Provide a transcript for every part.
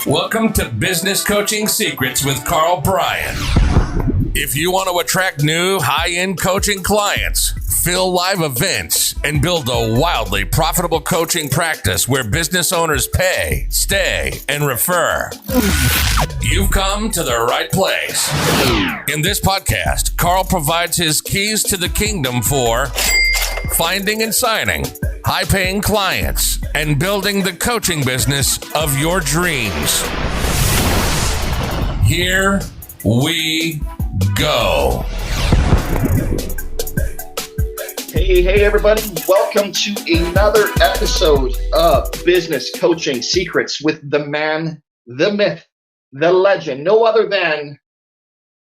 Welcome to Business Coaching Secrets with Karl Bryan. If you want to attract new high-end coaching clients, fill live events, and build a wildly profitable coaching practice where business owners pay, stay, and refer, you've come to the right place. In this podcast, Karl provides his keys to the kingdom for finding and signing high-paying clients and building the coaching business of your dreams. Here we go. Hey, everybody. Welcome to another episode of Business Coaching Secrets with the man, the myth, the legend, no other than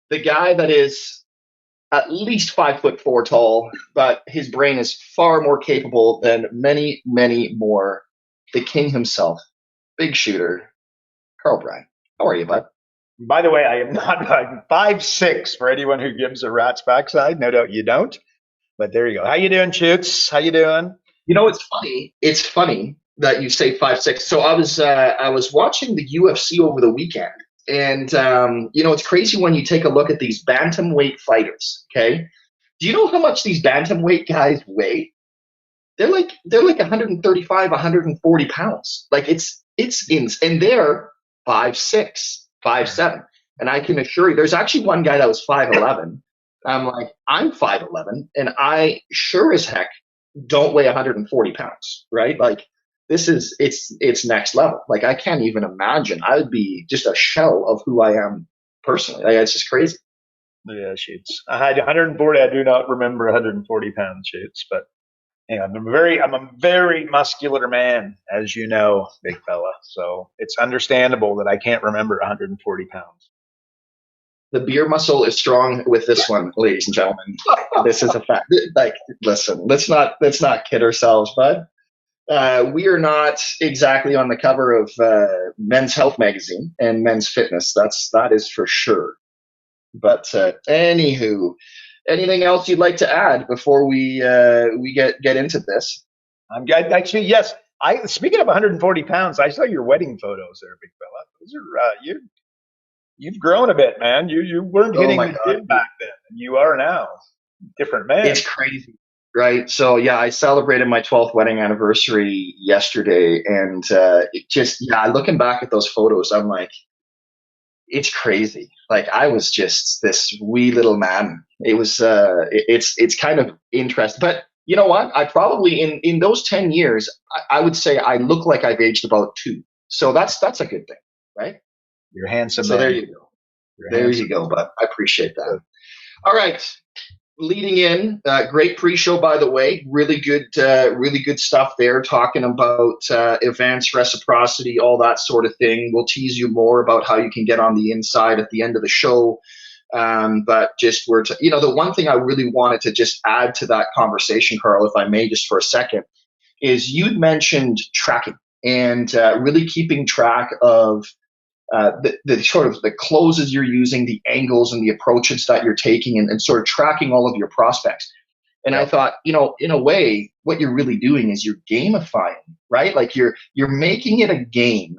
the guy that is at least 5'4" tall, but his brain is far more capable than many, many more. The king himself, big shooter, Karl Bryan. How are you, bud? By the way, I am not 5'6" for anyone who gives a rat's backside. No doubt you don't. But there you go. How you doing, Shoots? How you doing? You know, it's funny. It's funny that you say 5'6". So I was watching the UFC over the weekend. And, it's crazy when you take a look at these bantamweight fighters, okay? Do you know how much these bantamweight guys weigh? They're like 135, 140 pounds. Like it's and they're 5'6", 5'7". And I can assure you, there's actually one guy that was 5'11". I'm like, I'm 5'11", and I sure as heck don't weigh 140 pounds, right? Like, it's next level. Like, I can't even imagine. I would be just a shell of who I am personally. Like, it's just crazy. Yeah, Shoots. I had 140. I do not remember 140 pounds, Shoots, but yeah, I'm a very muscular man, as you know, big fella. So it's understandable that I can't remember 140 pounds. The beer muscle is strong with this one, ladies and gentlemen. This is a fact. Like, listen, let's not kid ourselves, bud. We are not exactly on the cover of Men's Health magazine and Men's Fitness. That is for sure. But anywho, anything else you'd like to add before we get into this? Actually, yes. Speaking of 140 pounds, I saw your wedding photos there, big fella. Those are you've grown a bit, man. You weren't hitting the gym back then, and you are now. Different man. It's crazy. Right. So, yeah, I celebrated my 12th wedding anniversary yesterday. And looking back at those photos, I'm like, it's crazy. Like, I was just this wee little man. It was it's kind of interesting. But you know what? I probably in those 10 years, I would say I look like I've aged about 2. So that's a good thing. Right. You're handsome. So there you go. There you go. But I appreciate that. All right. Leading in, great pre-show, by the way. Really good stuff there, talking about events, reciprocity, all that sort of thing. We'll tease you more about how you can get on the inside at the end of the show. But just the one thing I really wanted to just add to that conversation, Karl, if I may, just for a second, is you'd mentioned tracking and really keeping track of the sort of the closes you're using, the angles and the approaches that you're taking, and sort of tracking all of your prospects. And I thought, in a way, what you're really doing is you're gamifying, right? Like you're making it a game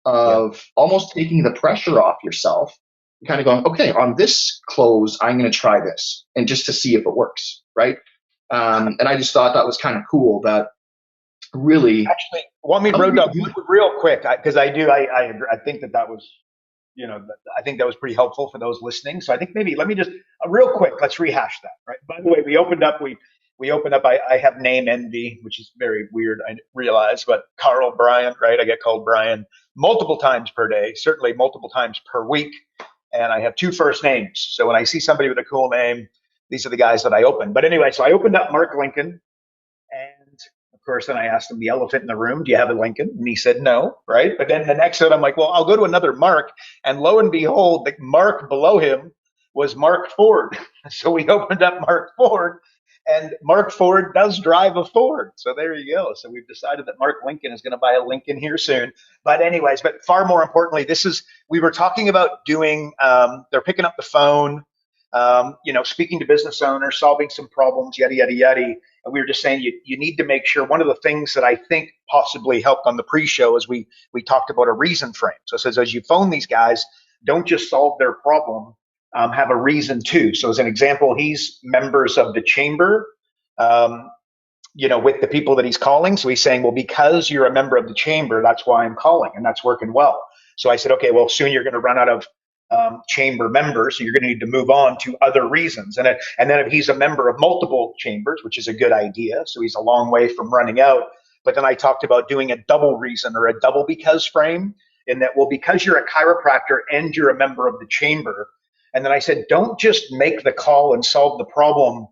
of almost taking the pressure off yourself, kind of going, okay, on this close, I'm going to try this, and just to see if it works, right? And I just thought that was kind of cool. That really actually want me to wrote down real quick because I think that was I think that was pretty helpful for those listening. So I think maybe let me just real quick, let's rehash that. Right. By the way, we opened up. I have name envy, which is very weird. I realize, but Karl Bryan, right? I get called Bryan multiple times per day, certainly multiple times per week, and I have 2 first names. So when I see somebody with a cool name, these are the guys that I open. But anyway, so I opened up Mark Lincoln. Of course, then I asked him the elephant in the room, do you have a Lincoln? And he said no, right? But then the next one, I'm like, well, I'll go to another Mark. And lo and behold, the Mark below him was Mark Ford. So we opened up Mark Ford, and Mark Ford does drive a Ford. So there you go. So we've decided that Mark Lincoln is going to buy a Lincoln here soon. But anyways, but far more importantly, we were talking about doing, they're picking up the phone, speaking to business owners, solving some problems, yada, yada, yada. And we were just saying you need to make sure. One of the things that I think possibly helped on the pre-show is we talked about a reason frame. So it says, as you phone these guys, don't just solve their problem, have a reason too. So as an example, he's members of the chamber, with the people that he's calling. So he's saying, well, because you're a member of the chamber, that's why I'm calling, and that's working well. So I said, okay, well, soon you're going to run out of chamber members, so you're going to need to move on to other reasons. And then if he's a member of multiple chambers, which is a good idea, so he's a long way from running out. But then I talked about doing a double reason or a double because frame, in that, well, because you're a chiropractor and you're a member of the chamber. And then I said, don't just make the call and solve the problem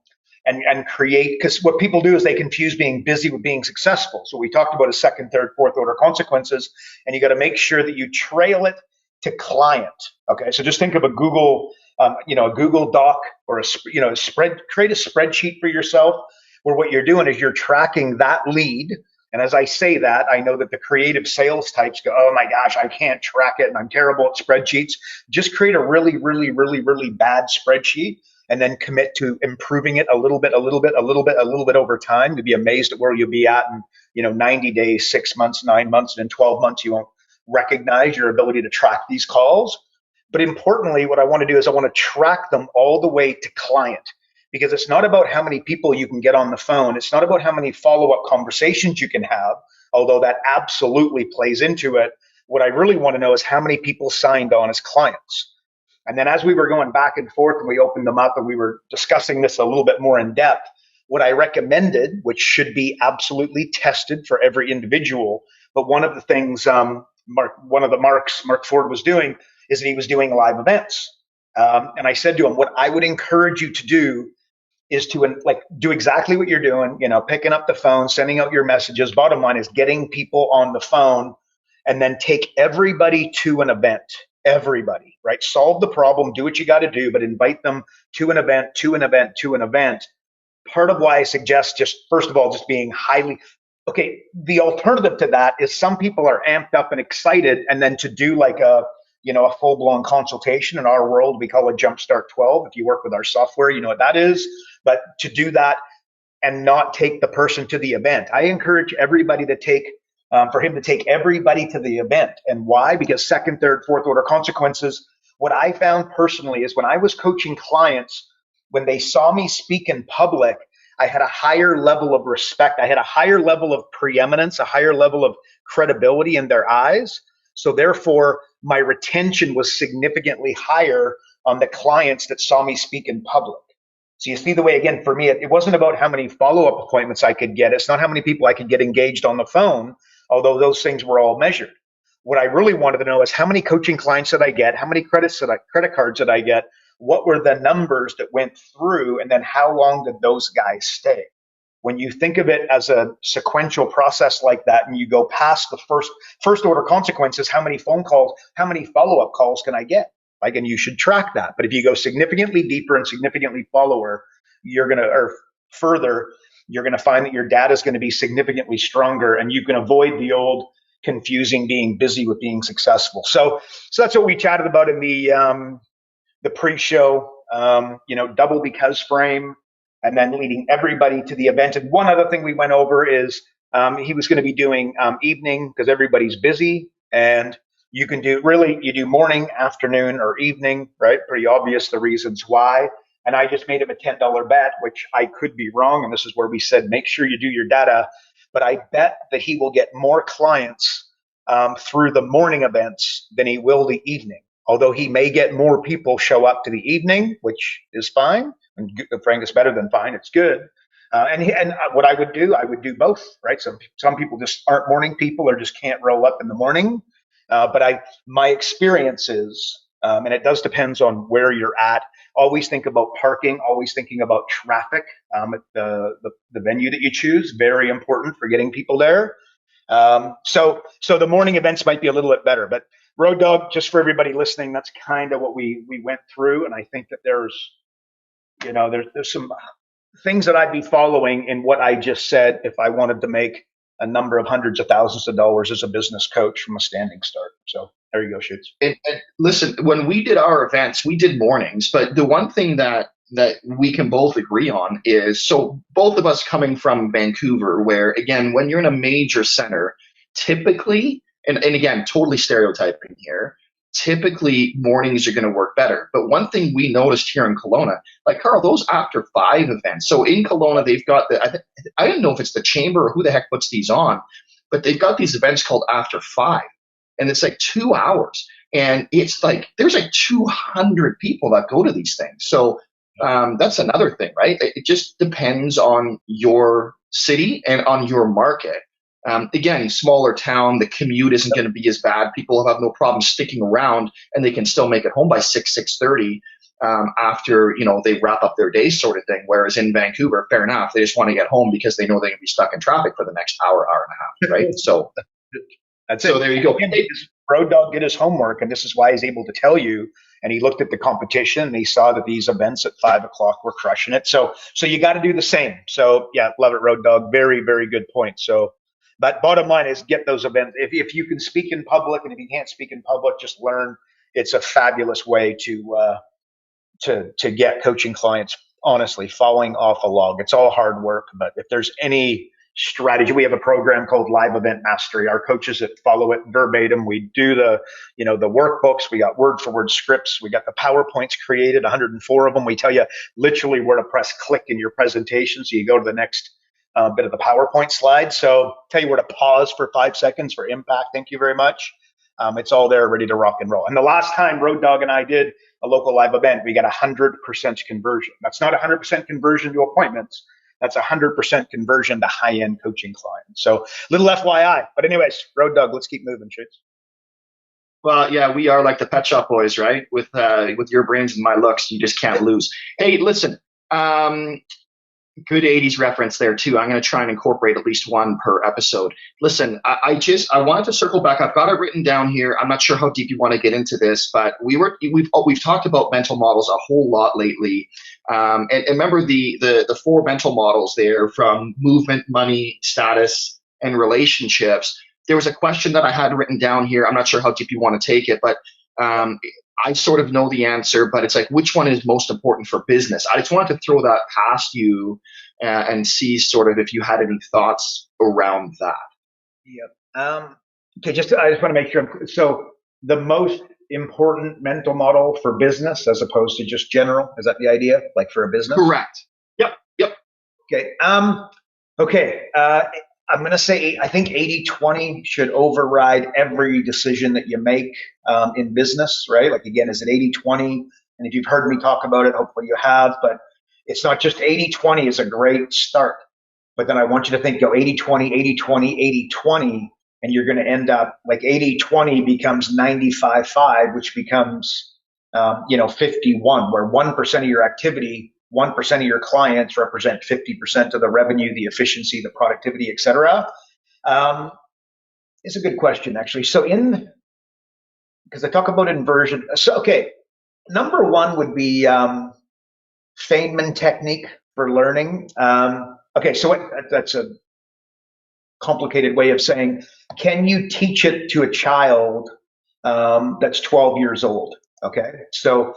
and create, because what people do is they confuse being busy with being successful. So we talked about a second, third, fourth order consequences, and you got to make sure that you trail it to client. Okay, so just think of a Google, a Google Doc or create a spreadsheet for yourself where what you're doing is you're tracking that lead. And as I say that, I know that the creative sales types go, oh my gosh, I can't track it and I'm terrible at spreadsheets. Just create a really, really, really, really bad spreadsheet and then commit to improving it a little bit over time. You'll be amazed at where you'll be at in 90 days, 6 months, 9 months, and in 12 months, you won't recognize your ability to track these calls. But importantly, what I want to do is I want to track them all the way to client, because it's not about how many people you can get on the phone. It's not about how many follow-up conversations you can have, although that absolutely plays into it. What I really want to know is how many people signed on as clients. And then as we were going back and forth and we opened them up and we were discussing this a little bit more in depth, what I recommended, which should be absolutely tested for every individual, but one of the things Mark Ford was doing is that he was doing live events. And I said to him, what I would encourage you to do is to do exactly what you're doing, picking up the phone, sending out your messages. Bottom line is getting people on the phone, and then take everybody to an event. Everybody, right? Solve the problem, do what you got to do, but invite them to an event, to an event, to an event. Part of why I suggest first of all, being highly, okay, the alternative to that is some people are amped up and excited, and then to do like a full-blown consultation. In our world, we call it Jumpstart 12. If you work with our software, you know what that is. But to do that and not take the person to the event, I encourage everybody to take everybody to the event. And why? Because second, third, fourth order consequences. What I found personally is when I was coaching clients, when they saw me speak in public, I had a higher level of respect. I had a higher level of preeminence, a higher level of credibility in their eyes. So therefore, my retention was significantly higher on the clients that saw me speak in public. So you see the way, again, for me, it wasn't about how many follow-up appointments I could get. It's not how many people I could get engaged on the phone, although those things were all measured. What I really wanted to know is how many coaching clients did I get? How many credit cards did I get? What were the numbers that went through? And then how long did those guys stay? When you think of it as a sequential process like that, and you go past the first order consequences, how many phone calls, how many follow-up calls can I get? And you should track that. But if you go significantly deeper and significantly further, you're going to find that your data is going to be significantly stronger, and you can avoid the old confusing being busy with being successful. So that's what we chatted about in the pre-show, double because frame, and then leading everybody to the event. And one other thing we went over is he was going to be doing evening, because everybody's busy, and you do morning, afternoon, or evening, right? Pretty obvious the reasons why. And I just made him a $10 bet, which I could be wrong. And this is where we said, make sure you do your data. But I bet that he will get more clients through the morning events than he will the evening. Although he may get more people show up to the evening, which is fine. And Frank, is better than fine. It's good. And what I would do both, right? Some people just aren't morning people or just can't roll up in the morning. But my experience is, and it does depends on where you're at, always think about parking, always thinking about traffic at the venue that you choose. Very important for getting people there. So the morning events might be a little bit better. But Road Dog, just for everybody listening, that's kind of what we went through. And I think that there's some things that I'd be following in what I just said if I wanted to make a number of hundreds of thousands of dollars as a business coach from a standing start. So there you go, Shoots. And listen, when we did our events, we did mornings, but the one thing that that we can both agree on is, so both of us coming from Vancouver, where again, when you're in a major center, typically, and again, totally stereotyping here, typically mornings are going to work better. But one thing we noticed here in Kelowna, like Karl, those after 5 events. So in Kelowna, they've got I don't know if it's the chamber or who the heck puts these on, but they've got these events called after 5, and it's like 2 hours. And it's like there's like 200 people that go to these things. So that's another thing, right? It just depends on your city and on your market. Again, smaller town, the commute isn't going to be as bad. People have no problem sticking around, and they can still make it home by 6:30 after they wrap up their day, sort of thing. Whereas in Vancouver, fair enough, they just want to get home because they know they're going to be stuck in traffic for the next hour and a half, right? So that's so it. there you go. Road Dog did his homework, and this is why he's able to tell you. And he looked at the competition, and he saw that these events at 5 o'clock were crushing it. So you got to do the same. So yeah, love it, Road Dog. Very, very good point. So, but bottom line is get those events. If you can speak in public, and if you can't speak in public, just learn. It's a fabulous way to get coaching clients. Honestly, falling off a log. It's all hard work, but if there's any strategy, we have a program called Live Event Mastery. Our coaches that follow it verbatim. We do the workbooks. We got word for word scripts. We got the PowerPoints created, 104 of them. We tell you literally where to press click in your presentation, so you go to the next bit of the PowerPoint slide. So tell you where to pause for 5 seconds for impact. Thank you very much. It's all there, ready to rock and roll. And the last time Road Dog and I did a local live event, we got 100% conversion. That's not 100% conversion to appointments. That's 100% conversion to high-end coaching clients. So little FYI. But anyways, Road Dog, let's keep moving, Shoots. Well, yeah, we are like the Pet Shop Boys, right? With your brains and my looks, you just can't lose. Hey, listen, good 80s reference there too. I'm going to try and incorporate at least one per episode. Listen, I wanted to circle back. I've got it written down here. I'm not sure how deep you want to get into this, but we've talked about mental models a whole lot lately. And remember the 4 mental models there, from movement, money, status, and relationships. There was a question that I had written down here. I'm not sure how deep you want to take it, but I sort of know the answer, but it's like, which one is most important for business? I just wanted to throw that past you and see sort of if you had any thoughts around that. Yeah. Okay. I just want to make sure. So the most important mental model for business, as opposed to just general, is that the idea? Like for a business? Correct. Yep. Okay. Okay. I'm going to say I think 80-20 should override every decision that you make in business, right? Like, again, is it 80-20? And if you've heard me talk about it, hopefully you have, but it's not just 80-20 is a great start. But then I want you to think, go 80-20, 80-20, 80-20, and you're going to end up like 80-20 becomes 95-5, which becomes, 51, where 1% of your activity, 1% of your clients represent 50% of the revenue, the efficiency, the productivity, et cetera. It's a good question, actually. So because I talk about inversion. So, okay, number one would be Feynman technique for learning. Okay, so that's a complicated way of saying, can you teach it to a child that's 12 years old? Okay, so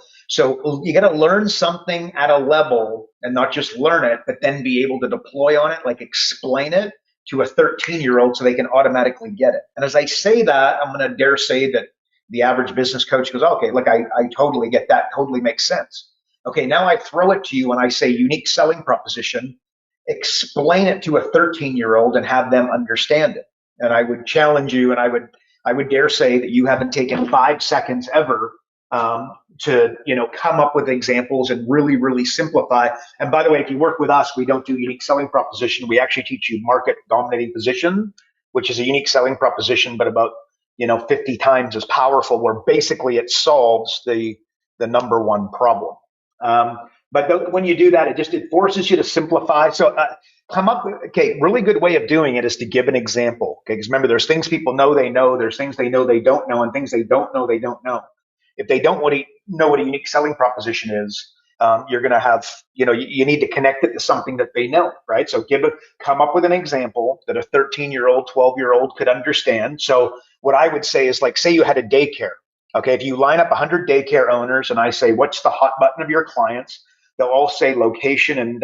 you got to learn something at a level and not just learn it, but then be able to deploy on it, like explain it to a 13-year-old so they can automatically get it. And as I say that, I'm going to dare say that the average business coach goes, okay, look, I totally get that. Totally makes sense. Okay, now I throw it to you and I say unique selling proposition, explain it to a 13-year-old and have them understand it. And I would challenge you, and I would dare say that you haven't taken 5 seconds ever to come up with examples and really, really simplify. And by the way, if you work with us, we don't do unique selling proposition. We actually teach you market dominating position, which is a unique selling proposition, but about 50 times as powerful, where basically it solves the number one problem. But when you do that, it forces you to simplify. So come up with, okay, really good way of doing it is to give an example. Okay, because remember, there's things people know they know, there's things they know they don't know, and things they don't know they don't know. If they don't know what a unique selling proposition is, you're going to have, you need to connect it to something that they know, right? So come up with an example that a 13-year-old, 12-year-old could understand. So what I would say is, like, say you had a daycare. Okay, if you line up 100 daycare owners and I say, what's the hot button of your clients? they'll all say location and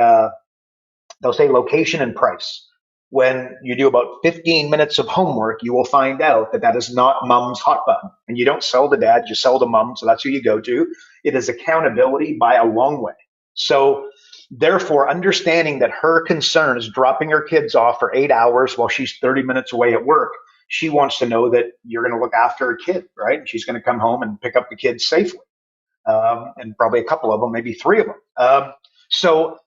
price. When you do about 15 minutes of homework, you will find out that that is not mom's hot button. And you don't sell to dad, you sell to mom. So that's who you go to. It is accountability by a long way. So therefore, understanding that her concern is dropping her kids off for 8 hours while she's 30 minutes away at work. She wants to know that you're going to look after her kid, right? She's going to come home and pick up the kids safely. And probably a couple of them, maybe 3 of them. So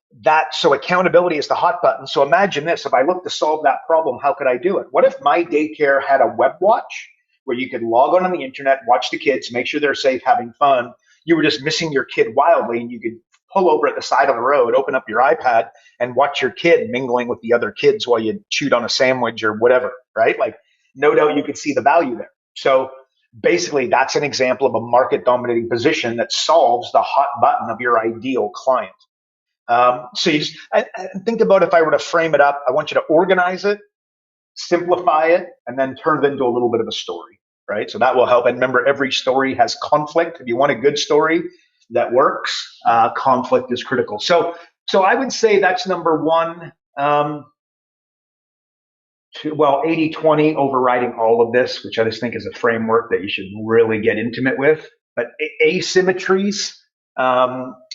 accountability is the hot button. So imagine this: if I look to solve that problem, how could I do it? What if my daycare had a web watch where you could log on the internet, watch the kids, make sure they're safe, having fun? You were just missing your kid wildly, and you could pull over at the side of the road, open up your iPad, and watch your kid mingling with the other kids while you chewed on a sandwich or whatever, right? Like, no doubt you could see the value there. So basically, that's an example of a market dominating position that solves the hot button of your ideal client. So you just think about, if I were to frame it up, I want you to organize it, simplify it, and then turn it into a little bit of a story, right? So that will help. And remember, every story has conflict. If you want a good story that works, conflict is critical. So I would say that's number one. 80-20 overriding all of this, which I just think is a framework that you should really get intimate with. But asymmetries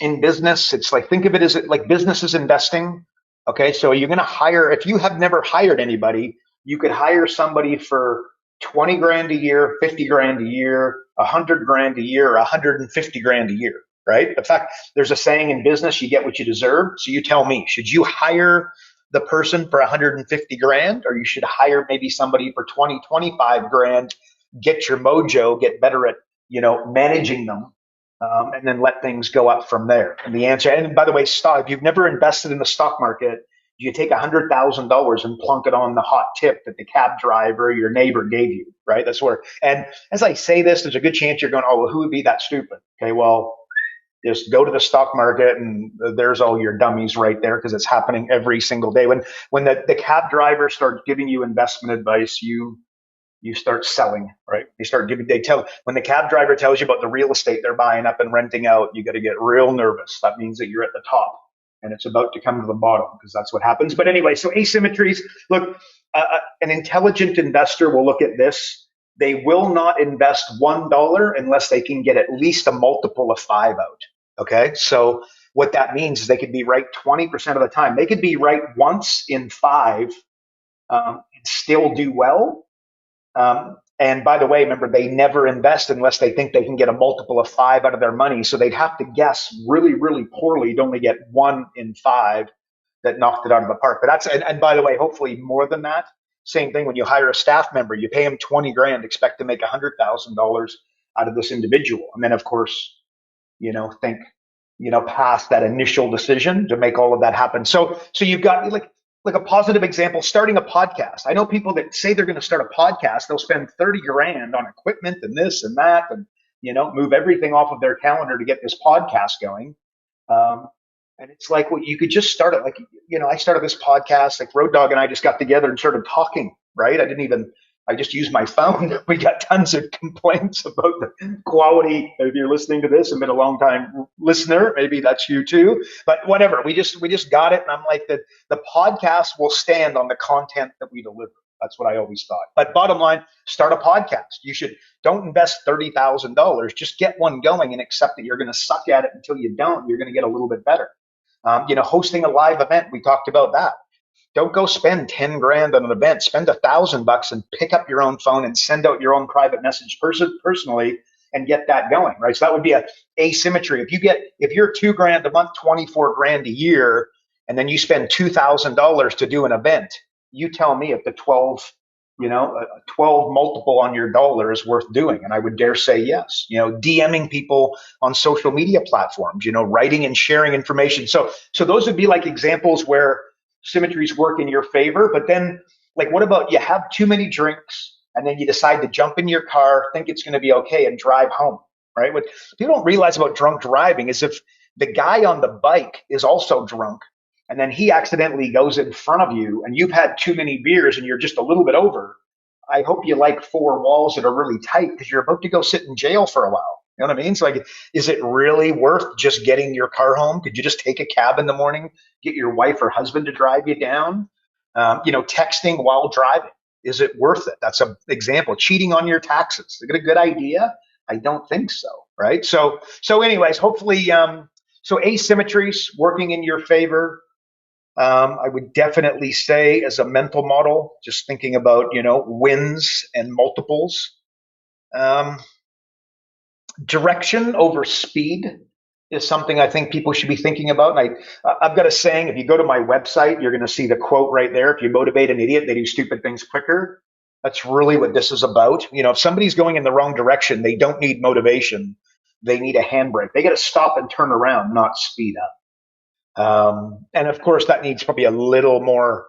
in business, it's like, think of it as like business is investing. Okay, so you're going to hire, if you have never hired anybody, you could hire somebody for 20 grand a year, 50 grand a year, 100 grand a year, 150 grand a year, right? In fact, there's a saying in business, you get what you deserve. So you tell me, should you hire the person for 150 grand, or you should hire maybe somebody for 20, 25 grand, get your mojo, get better at, managing them, and then let things go up from there? And the answer, and by the way, if you've never invested in the stock market, you take $100,000 and plunk it on the hot tip that the cab driver, your neighbor gave you, right? That's where, and as I say this, there's a good chance you're going, oh, well, who would be that stupid? Okay, well, just go to the stock market and there's all your dummies right there, because it's happening every single day. When the cab driver starts giving you investment advice, you start selling, right? When the cab driver tells you about the real estate they're buying up and renting out, you got to get real nervous. That means that you're at the top and it's about to come to the bottom, because that's what happens. But anyway, so asymmetries, look, an intelligent investor will look at this. They will not invest $1 unless they can get at least a multiple of 5 out. Okay. So what that means is they could be right 20% of the time. They could be right once in 5 and still do well. And by the way, remember, they never invest unless they think they can get a multiple of 5 out of their money. So they'd have to guess really, really poorly to only get 1 in 5 that knocked it out of the park. But and by the way, hopefully more than that. Same thing when you hire a staff member, you pay them 20 grand, expect to make $100,000 out of this individual. And then of course, think, past that initial decision to make all of that happen. So you've got like a positive example, starting a podcast. I know people that say they're going to start a podcast, they'll spend 30 grand on equipment and this and that, and, move everything off of their calendar to get this podcast going. And it's like, well, you could just start it. Like, I started this podcast, like Road Dogg and I just got together and started talking, right? I just used my phone. We got tons of complaints about the quality. If you're listening to this and been a long time listener, maybe that's you too, but whatever. We just got it. And I'm like, the podcast will stand on the content that we deliver. That's what I always thought. But bottom line, start a podcast. Don't invest $30,000. Just get one going and accept that you're going to suck at it until you don't. You're going to get a little bit better. Hosting a live event. We talked about that. Don't go spend 10 grand on an event. Spend $1,000 and pick up your own phone and send out your own private message personally and get that going, right? So that would be a asymmetry. If you're 2 grand a month, 24 grand a year, and then you spend $2,000 to do an event, you tell me if the 12 multiple on your dollar is worth doing. And I would dare say yes. DMing people on social media platforms, writing and sharing information. So those would be like examples where symmetries work in your favor. But then, like, what about you have too many drinks and then you decide to jump in your car, think it's going to be okay, and drive home, right? What people don't realize about drunk driving is if the guy on the bike is also drunk and then he accidentally goes in front of you and you've had too many beers and you're just a little bit over, I hope you like 4 walls that are really tight, because you're about to go sit in jail for a while. You know what I mean? So like, is it really worth just getting your car home? Could you just take a cab in the morning, get your wife or husband to drive you down? Texting while driving. Is it worth it? That's an example. Cheating on your taxes. Is it a good idea? I don't think so. Right. So anyways, hopefully, so asymmetries working in your favor. I would definitely say as a mental model, just thinking about, wins and multiples. Direction over speed is something I think people should be thinking about. And I've got a saying, if you go to my website, you're going to see the quote right there. If you motivate an idiot, they do stupid things quicker. That's really what this is about. If somebody's going in the wrong direction, they don't need motivation. They need a handbrake. They got to stop and turn around, not speed up. And of course, that needs probably a little more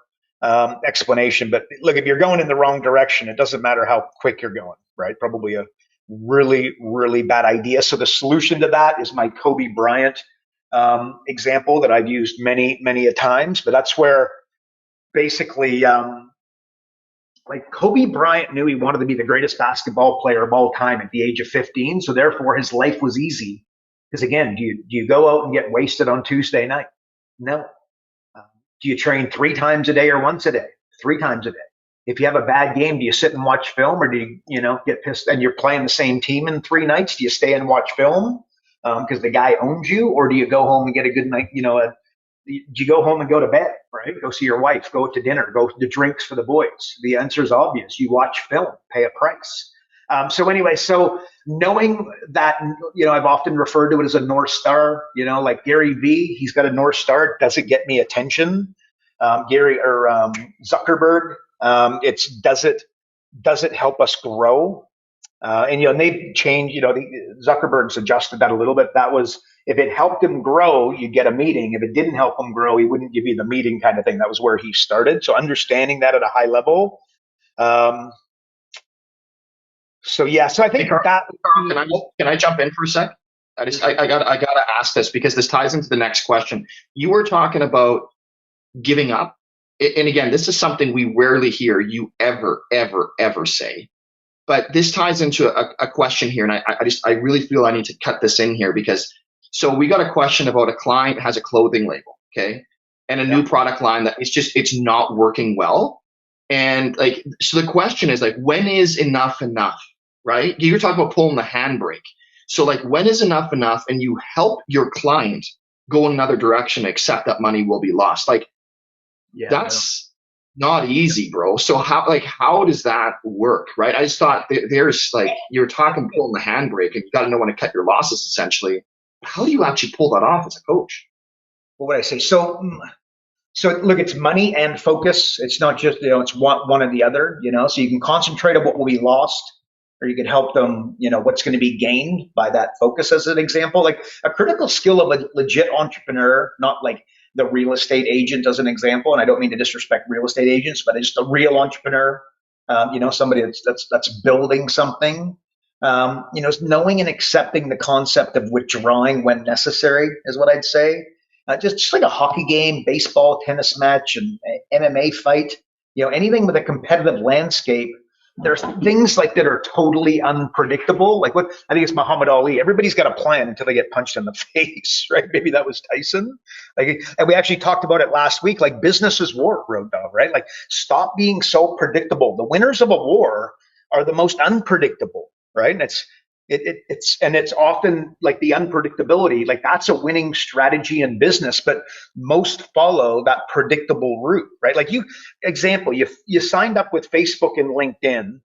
explanation. But look, if you're going in the wrong direction, it doesn't matter how quick you're going, right? Probably a really, really bad idea. So the solution to that is my Kobe Bryant example that I've used many, many a times. But that's where basically, like Kobe Bryant knew he wanted to be the greatest basketball player of all time at the age of 15. So therefore, his life was easy. Because again, do you go out and get wasted on Tuesday night? No. Do you train 3 times a day or once a day? 3 times a day. If you have a bad game, do you sit and watch film, or do you get pissed and you're playing the same team in 3 nights? Do you stay and watch film because the guy owns you, or do you go home and get a good night? Do you go home and go to bed, right? Go see your wife, go to dinner, go to drinks for the boys. The answer is obvious. You watch film, pay a price. So knowing that, I've often referred to it as a North Star, like Gary V, he's got a North Star. Does it get me attention? Zuckerberg, does it help us grow? And they've changed, Zuckerberg's adjusted that a little bit. That was, if it helped him grow, you get a meeting. If it didn't help him grow, he wouldn't give you the meeting kind of thing. That was where he started. So understanding that at a high level. So I think that. Can I jump in for a sec? I gotta ask this because this ties into the next question. You were talking about giving up, and again, this is something we rarely hear you ever say. But this ties into a question here, and I really feel I need to cut this in here because so we got a question about a client has a clothing label, okay, and a new product line that it's not working well, and so the question is when is enough enough? Right? You're talking about pulling the handbrake. So when is enough enough, and you help your client go in another direction, except that money will be lost. That's not easy, bro. So how does that work? Right? I just thought there's you're talking pulling the handbrake, and you got to know when to cut your losses essentially. How do you actually pull that off as a coach? What would I say? So look, it's money and focus. It's not just, it's one or the other, so you can concentrate on what will be lost, or you can help them, what's going to be gained by that focus as an example. Like a critical skill of a legit entrepreneur, not like the real estate agent as an example. And I don't mean to disrespect real estate agents, but it's just a real entrepreneur, somebody that's building something, knowing and accepting the concept of withdrawing when necessary is what I'd say. Just like a hockey game, baseball, tennis match, and MMA fight, anything with a competitive landscape. There's things that are totally unpredictable. Like what I think it's Muhammad Ali. Everybody's got a plan until they get punched in the face, right? Maybe that was Tyson. And we actually talked about it last week. Business is war, Road Dog, right? Stop being so predictable. The winners of a war are the most unpredictable, right? And it's often the unpredictability, that's a winning strategy in business, but most follow that predictable route, right? You signed up with Facebook and LinkedIn,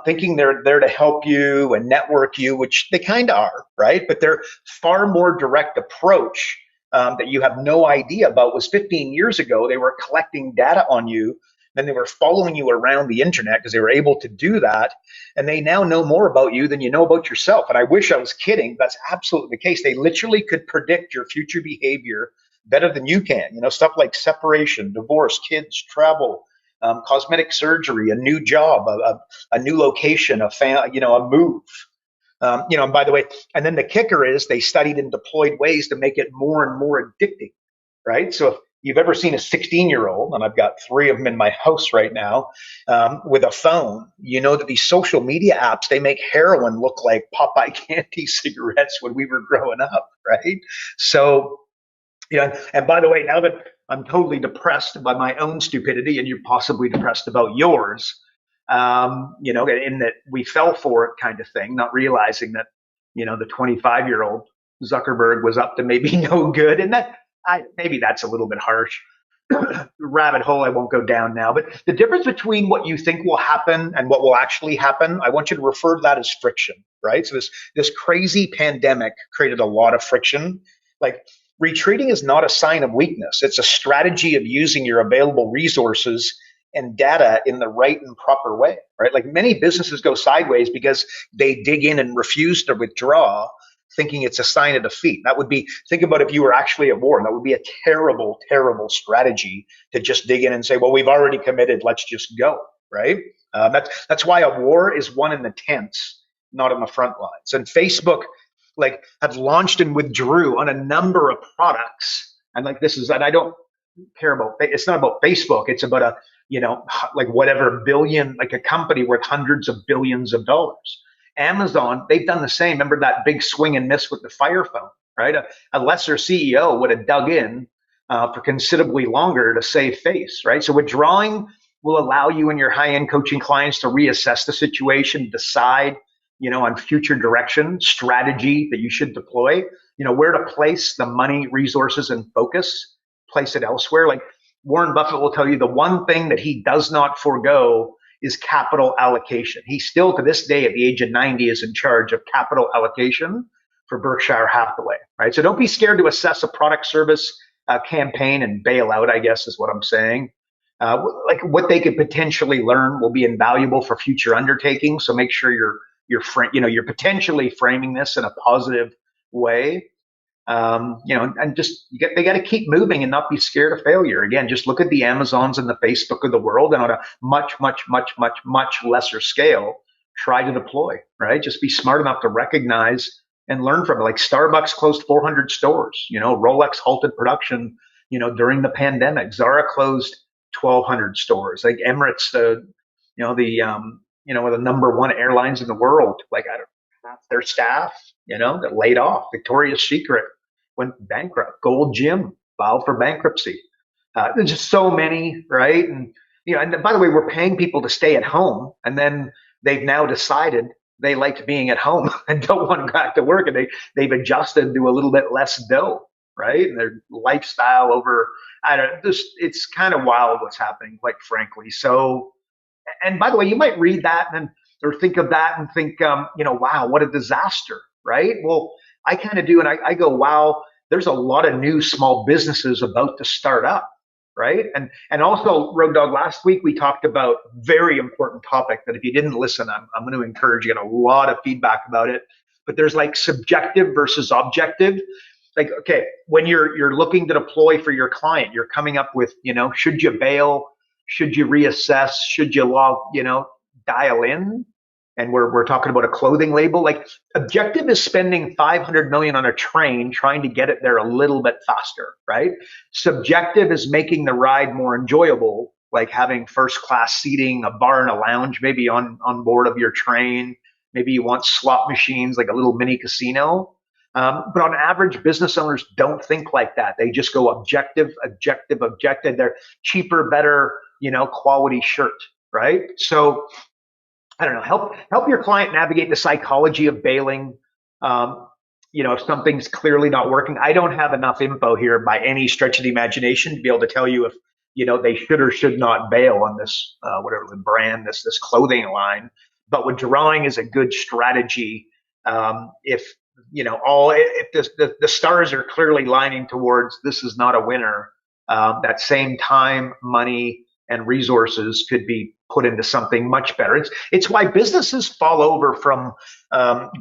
thinking they're there to help you and network you, which they kind of are, right? But their far more direct approach that you have no idea about was 15 years ago. They were collecting data on you. Then they were following you around the internet because they were able to do that. And they now know more about you than you know about yourself. And I wish I was kidding. That's absolutely the case. They literally could predict your future behavior better than you can. Stuff like separation, divorce, kids, travel, cosmetic surgery, a new job, a new location, a move. And by the way, and then the kicker is they studied and deployed ways to make it more and more addicting, right? So you've ever seen a 16-year-old, and I've got 3 of them in my house right now, with a phone, you know that these social media apps, they make heroin look like Popeye candy cigarettes when we were growing up, right? So, and by the way, now that I'm totally depressed by my own stupidity and you're possibly depressed about yours, in that we fell for it kind of thing, not realizing that, the 25-year-old Zuckerberg was up to maybe no good. And maybe that's a little bit harsh. Rabbit hole I won't go down now. But the difference between what you think will happen and what will actually happen, I want you to refer to that as friction, right? So this crazy pandemic created a lot of friction. Like, retreating is not a sign of weakness. It's a strategy of using your available resources and data in the right and proper way, right? Like, many businesses go sideways because they dig in and refuse to withdraw, thinking it's a sign of defeat. That would be, think about if you were actually at war. That would be a terrible, terrible strategy to just dig in and say, well, we've already committed, let's just go, right? That's why a war is won in the tents, not on the front lines. And Facebook, have launched and withdrew on a number of products. And and I don't care about, it's not about Facebook. It's about whatever billion, like a company worth hundreds of billions of dollars. Amazon, they've done the same. Remember that big swing and miss with the Fire Phone, right? A lesser CEO would have dug in for considerably longer to save face, right? So withdrawing will allow you and your high-end coaching clients to reassess the situation, decide, on future direction, strategy that you should deploy, where to place the money, resources, and focus, place it elsewhere. Like, Warren Buffett will tell you, the one thing that he does not forego is capital allocation. He still, to this day, at the age of 90, is in charge of capital allocation for Berkshire Hathaway, right? So don't be scared to assess a product service campaign and bail out, I guess is what I'm saying. What they could potentially learn will be invaluable for future undertakings. So make sure you're potentially framing this in a positive way. And just they got to keep moving and not be scared of failure. Again, just look at the Amazons and the Facebook of the world, and on a much, much, much, much, much lesser scale, try to deploy, right? Just be smart enough to recognize and learn from it. Like, Starbucks closed 400 stores, Rolex halted production, during the pandemic. Zara closed 1,200 stores. Like, Emirates, the number one airlines in the world, their staff, that laid off. Victoria's Secret went bankrupt. Gold Gym filed for bankruptcy. There's just so many, right? And and by the way, we're paying people to stay at home, and then they've now decided they liked being at home and don't want to go back to work, and they've adjusted to a little bit less dough, right? And their lifestyle over, it's kind of wild what's happening, quite frankly. So, and by the way, you might read that or think of that and think, wow, what a disaster, right? Well, I kind of do, and I go, wow, there's a lot of new small businesses about to start up, right? And also, Road Dog, last week we talked about very important topic that if you didn't listen, I'm going to encourage you. Get a lot of feedback about it, but there's subjective versus objective. Like, okay, when you're looking to deploy for your client, you're coming up with, should you bail? Should you reassess? Should you dial in? And we're talking about a clothing label. Like, objective is spending $500 million on a train trying to get it there a little bit faster, right? Subjective is making the ride more enjoyable, like having first class seating, a bar and a lounge maybe on board of your train. Maybe you want slot machines, like a little mini casino. But on average, business owners don't think like that. They just go objective, objective, objective. They're cheaper, better, quality shirt, right? So, I don't know, help your client navigate the psychology of bailing. If something's clearly not working. I don't have enough info here by any stretch of the imagination to be able to tell you if, they should or should not bail on this, whatever the brand, this clothing line. But withdrawing is a good strategy. If the stars are clearly lining towards this is not a winner, that same time, money, and resources could be put into something much better. It's why businesses fall over from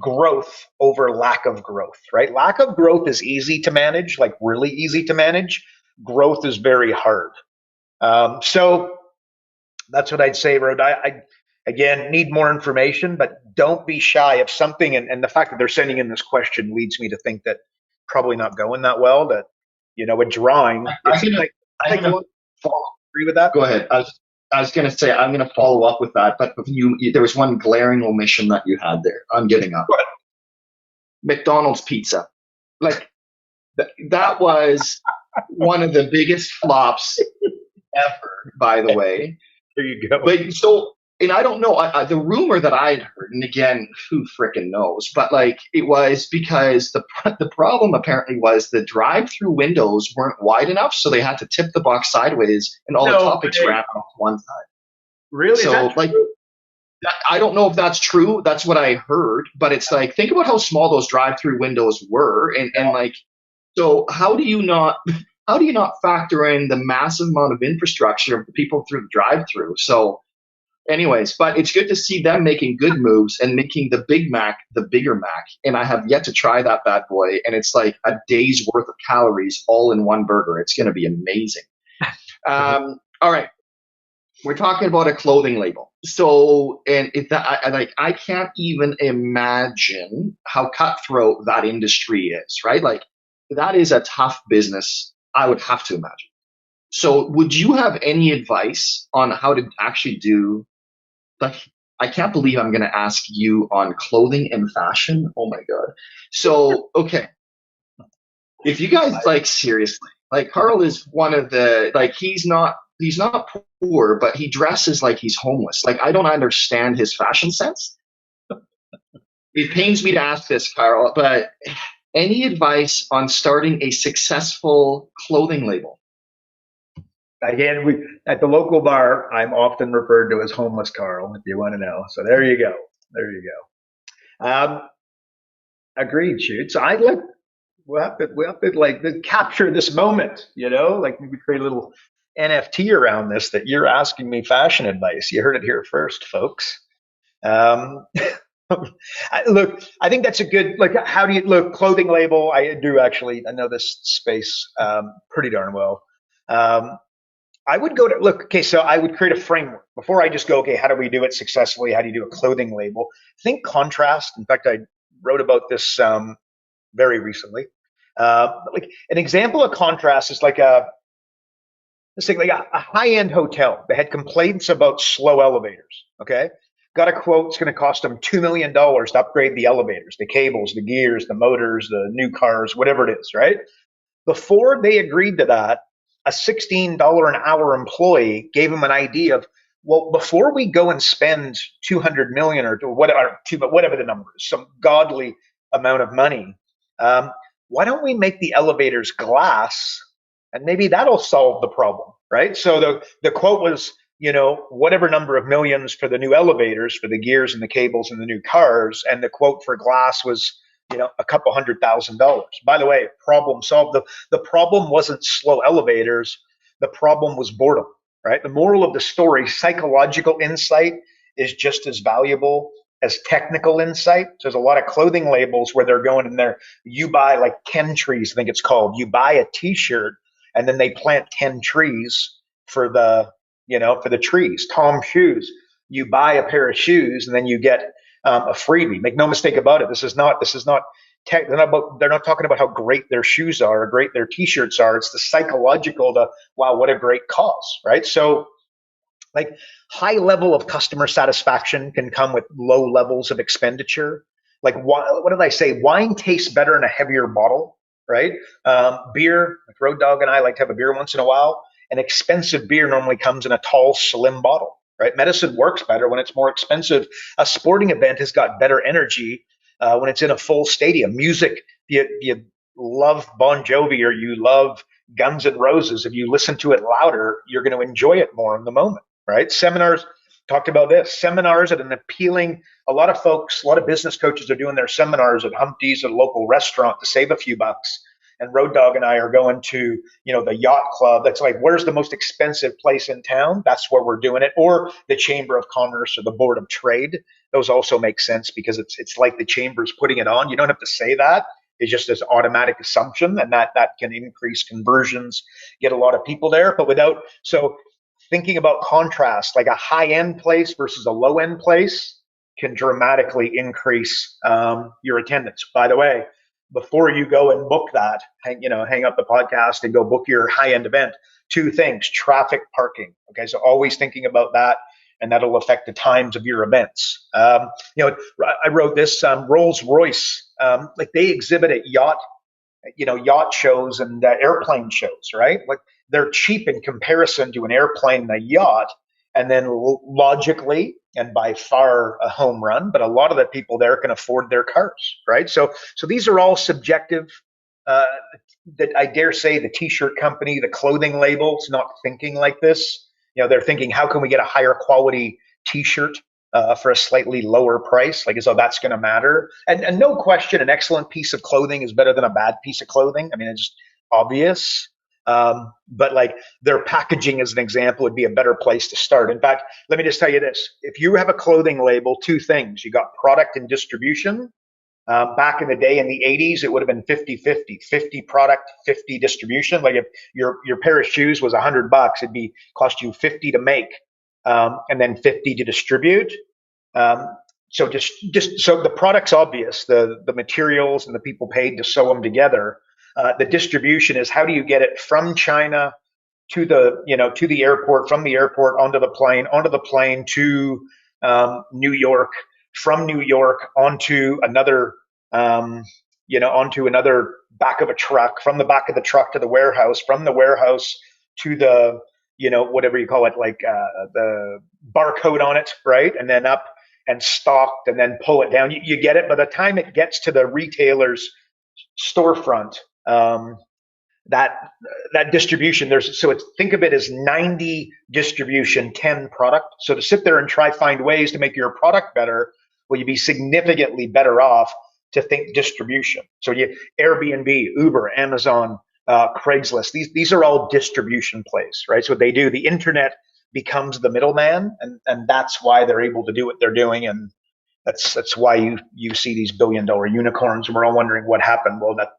growth over lack of growth, right? Lack of growth is easy to manage, like really easy to manage. Growth is very hard. So that's what I'd say, Rod. I again need more information, but don't be shy of something. And the fact that they're sending in this question leads me to think that probably not going that well. That withdrawing. I'm going to agree with that. Go ahead. I was going to say I'm going to follow up with that, but there was one glaring omission that you had there. I'm getting up. McDonald's pizza, like that was one of the biggest flops ever. By the way, there you go. But so. And I don't know, the rumor that I had heard, and again, who frickin' knows, but like it was because the problem apparently was the drive-through windows weren't wide enough, so they had to tip the box sideways, and all the topics ran off one side. Really? So like, I don't know if that's true. That's what I heard, but it's like, think about how small those drive-through windows were, and like, so how do you not factor in the massive amount of infrastructure of the people through the drive-through? So. Anyways, but it's good to see them making good moves and making the Big Mac the bigger Mac. And I have yet to try that bad boy. And it's like a day's worth of calories all in one burger. It's going to be amazing. All right. We're talking about a clothing label. So, and I can't even imagine how cutthroat that industry is, right? Like that is a tough business, I would have to imagine. So would you have any advice on how to actually do, like, I can't believe I'm going to ask you on clothing and fashion. Oh my God. So, okay. If you guys, like, seriously, like Karl is one of the, like, he's not poor, but he dresses like he's homeless. Like, I don't understand his fashion sense. It pains me to ask this, Karl, but any advice on starting a successful clothing label? Again, at the local bar, I'm often referred to as homeless Karl, if you want to know. So there you go. There you go. Agreed, shoot. So we'll have to like capture this moment, like maybe create a little NFT around this that you're asking me fashion advice. You heard it here first, folks. Look, I think that's a good, like, how do you look, clothing label? I know this space pretty darn well. I would so I would create a framework before I just go, okay, how do we do it successfully? How do you do a clothing label? Think contrast. In fact, I wrote about this very recently. Like an example of contrast is like a high-end hotel. They had complaints about slow elevators. Okay. Got a quote. It's going to cost them $2 million to upgrade the elevators, the cables, the gears, the motors, the new cars, whatever it is, right? Before they agreed to that, a $16 an hour employee gave him an idea of, well, before we go and spend 200 million or whatever the number is, some godly amount of money, why don't we make the elevators glass, and maybe that'll solve the problem, right? So the quote was, whatever number of millions for the new elevators, for the gears and the cables and the new cars, and the quote for glass was, a couple $100,000. By the way, problem solved. The problem wasn't slow elevators. The problem was boredom, right? The moral of the story, psychological insight is just as valuable as technical insight. So there's a lot of clothing labels where they're going in there. You buy like 10 trees, I think it's called. You buy a t-shirt and then they plant 10 trees for the trees. Tom shoes. You buy a pair of shoes and then you get a freebie. Make no mistake about it. They're not talking about how great their shoes are or great their t-shirts are. It's the psychological, wow, what a great cause, right? So like high level of customer satisfaction can come with low levels of expenditure. Like what did I say? Wine tastes better in a heavier bottle, right? Beer, like Road Dogg and I like to have a beer once in a while. An expensive beer normally comes in a tall, slim bottle. Right? Medicine works better when it's more expensive. A sporting event has got better energy when it's in a full stadium. Music, you love Bon Jovi or you love Guns N' Roses. If you listen to it louder, you're going to enjoy it more in the moment, right? Seminars, talked about this. Seminars at an appealing, a lot of business coaches are doing their seminars at Humpty's, at a local restaurant to save a few bucks. And Road Dogg and I are going to, the yacht club. That's like, where's the most expensive place in town? That's where we're doing it. Or the Chamber of Commerce or the Board of Trade. Those also make sense because it's like the chamber's putting it on. You don't have to say that. It's just this automatic assumption, and that can increase conversions, get a lot of people there. So thinking about contrast, like a high-end place versus a low-end place can dramatically increase your attendance. By the way, before you go and book that, hang up the podcast and go book your high-end event. Two things: traffic, parking. Okay, so always thinking about that, and that'll affect the times of your events. I wrote this. Rolls-Royce, like they exhibit at yacht shows and airplane shows, right? Like they're cheap in comparison to an airplane and a yacht, and then logically and by far a home run. But a lot of the people there can afford their cars, right? So these are all subjective. That I dare say the T-shirt company, the clothing label's not thinking like this. They're thinking, how can we get a higher quality T-shirt for a slightly lower price? Like, as though that's going to matter. And no question, an excellent piece of clothing is better than a bad piece of clothing. I mean, it's just obvious. But like their packaging, as an example, would be a better place to start. In fact, let me just tell you this. If you have a clothing label, two things: you got product and distribution. Back in the day in the 80s, it would have been 50-50, 50 product, 50 distribution. Like if your pair of shoes was $100, it'd be cost you 50 to make, and then 50 to distribute. So just so the product's obvious, the materials and the people paid to sew them together. The distribution is, how do you get it from China to the airport, from the airport onto the plane to New York, from New York onto another back of a truck, from the back of the truck to the warehouse, from the warehouse to the whatever you call it, like the barcode on it, right? And then up and stocked, and then pull it down. You get it. By the time it gets to the retailer's storefront, that distribution, think of it as 90 distribution, 10 product. So to sit there and find ways to make your product better, well, you'd be significantly better off to think distribution. So Airbnb, Uber, Amazon, Craigslist, these are all distribution plays, right? So what they do, the internet becomes the middleman, and that's why they're able to do what they're doing. And that's why you see these billion-dollar unicorns, and we're all wondering what happened. Well, that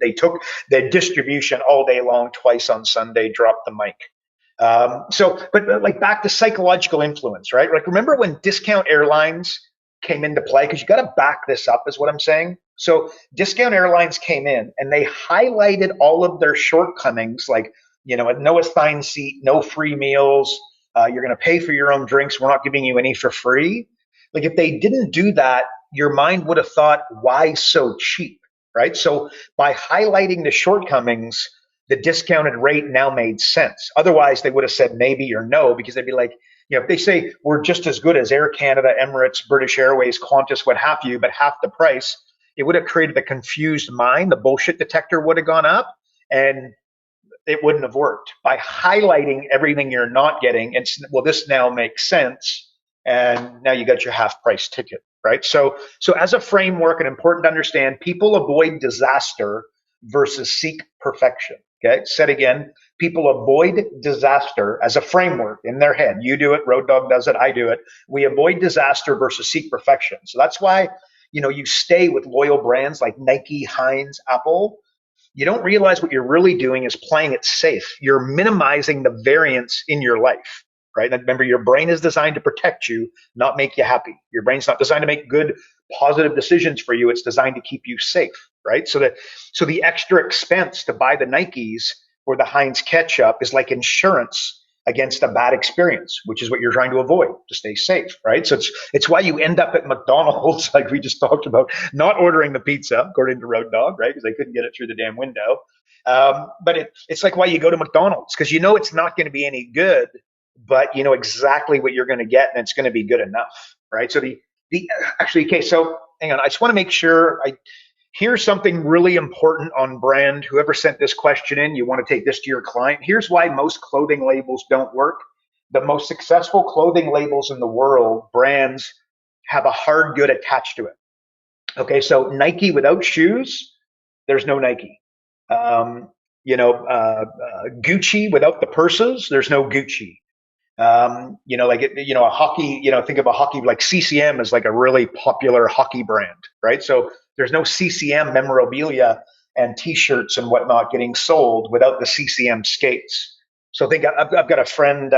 they took the distribution all day long, twice on Sunday, dropped the mic. But like back to psychological influence, right? Like remember when discount airlines came into play? Because you got to back this up, is what I'm saying. So discount airlines came in and they highlighted all of their shortcomings, like no assigned seat, no free meals, you're going to pay for your own drinks, we're not giving you any for free. Like if they didn't do that, your mind would have thought, why so cheap, right? So by highlighting the shortcomings, the discounted rate now made sense. Otherwise, they would have said maybe or no, because they'd be like, if they say we're just as good as Air Canada, Emirates, British Airways, Qantas, what have you, but half the price, it would have created a confused mind. The bullshit detector would have gone up, and it wouldn't have worked. By highlighting everything you're not getting, this now makes sense, and now you got your half price ticket, right? So as a framework, and important to understand, people avoid disaster versus seek perfection. Okay, said again, people avoid disaster as a framework in their head. You do it, Road Dogg does it, I do it. We avoid disaster versus seek perfection. So that's why, you stay with loyal brands like Nike, Heinz, Apple. You don't realize what you're really doing is playing it safe. You're minimizing the variance in your life, right? And remember, your brain is designed to protect you, not make you happy. Your brain's not designed to make good, positive decisions for you. It's designed to keep you safe, right? So the extra expense to buy the Nikes or the Heinz ketchup is like insurance against a bad experience, which is what you're trying to avoid, to stay safe, right? So it's why you end up at McDonald's, like we just talked about, not ordering the pizza, according to Road Dogg, right? Because they couldn't get it through the damn window. But it's like why you go to McDonald's, because it's not going to be any good, but you know exactly what you're going to get, and it's going to be good enough, right? So so hang on, I just want to make sure here's something really important on brand. Whoever sent this question in, you want to take this to your client. Here's why most clothing labels don't work. The most successful clothing labels in the world, brands, have a hard good attached to it. Okay, so Nike without shoes, there's no Nike. Gucci without the purses, there's no Gucci. A hockey, think of a hockey, like CCM is like a really popular hockey brand, right? So there's no CCM memorabilia and t-shirts and whatnot getting sold without the CCM skates. So I've got a friend,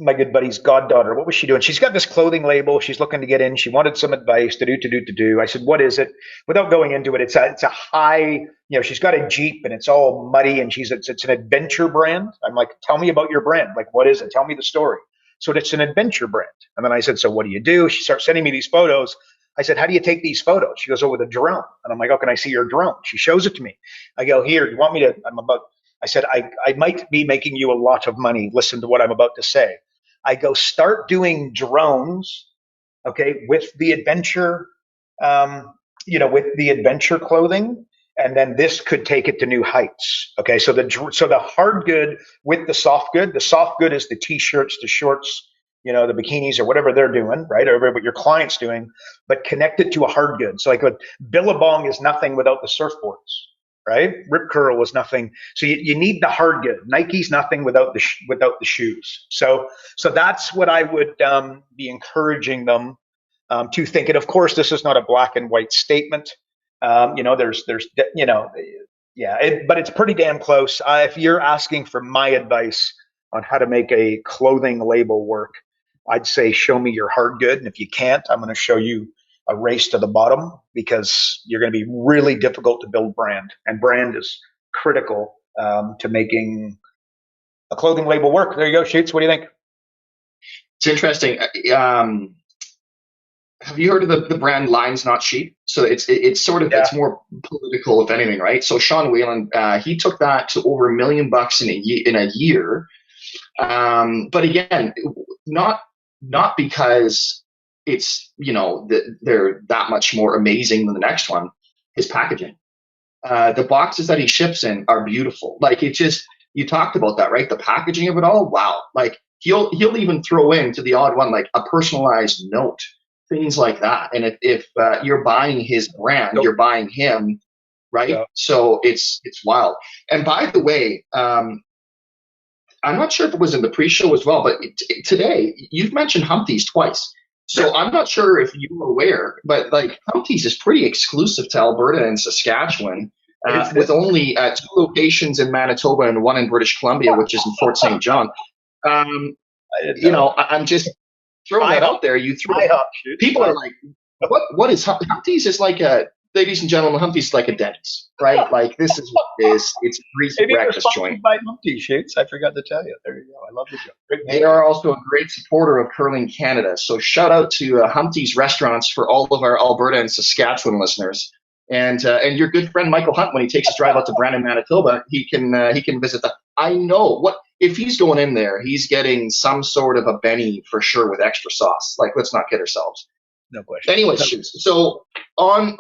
my good buddy's goddaughter. What was she doing? She's got this clothing label. She's looking to get in. She wanted some advice to do. I said, what is it? Without going into it, it's a high, she's got a Jeep and it's all muddy and it's an adventure brand. I'm like, tell me about your brand. Like, what is it? Tell me the story. So it's an adventure brand. And then I said, so what do you do? She starts sending me these photos. I said, how do you take these photos? She goes, oh, with a drone. And I'm like, oh, can I see your drone? She shows it to me. I go, here, do you want me to, I said, I might be making you a lot of money. Listen to what I'm about to say. I go, start doing drones, okay, with the adventure, with the adventure clothing. And then this could take it to new heights. Okay. So the hard good with the soft good is the t-shirts, the shorts, the bikinis or whatever they're doing, right? Or what your client's doing, but connect it to a hard good. So like Billabong is nothing without the surfboards, right? Rip Curl was nothing. So you need the hard good. Nike's nothing without the shoes. So that's what I would be encouraging them to think. And of course, this is not a black and white statement. But it's pretty damn close. If you're asking for my advice on how to make a clothing label work, I'd say show me your hard good. And if you can't, I'm going to show you a race to the bottom because you're going to be really difficult to build brand. And brand is critical to making a clothing label work. There you go, Shoots. What do you think? It's interesting. Have you heard of the brand Lines Not Sheep? So it's sort of it's more political, if anything, right? So Sean Whalen, he took that to over $1 million in a year. But again, not because it's they're that much more amazing than the next one. His packaging, the boxes that he ships in are beautiful. Like you talked about that, right? The packaging of it all, wow. Like he'll even throw in to the odd one like a personalized note. Things like that. And if you're buying his brand, you're buying him, right? Yeah. So it's wild. And by the way, I'm not sure if it was in the pre-show as well, but today you've mentioned Humpty's twice. So I'm not sure if you were aware, but like Humpty's is pretty exclusive to Alberta and Saskatchewan, with only 2 locations in Manitoba and 1 in British Columbia, which is in Fort St. John. I'm just throwing that out there. People are like, what is Humpty's? Is like ladies and gentlemen, Humpty's is like a Denny's, right? Like this is what it is. It's a greasy breakfast joint. By Humpty's, Shoots. I forgot to tell you. There you go. I love the joke. They are also a great supporter of Curling Canada. So shout out to Humpty's restaurants for all of our Alberta and Saskatchewan listeners. And your good friend Michael Hunt, when he takes his drive out to Brandon, Manitoba, he can visit that. I know what. If he's going in there, he's getting some sort of a Benny for sure with extra sauce. Like, let's not kid ourselves. No question. Anyways, so on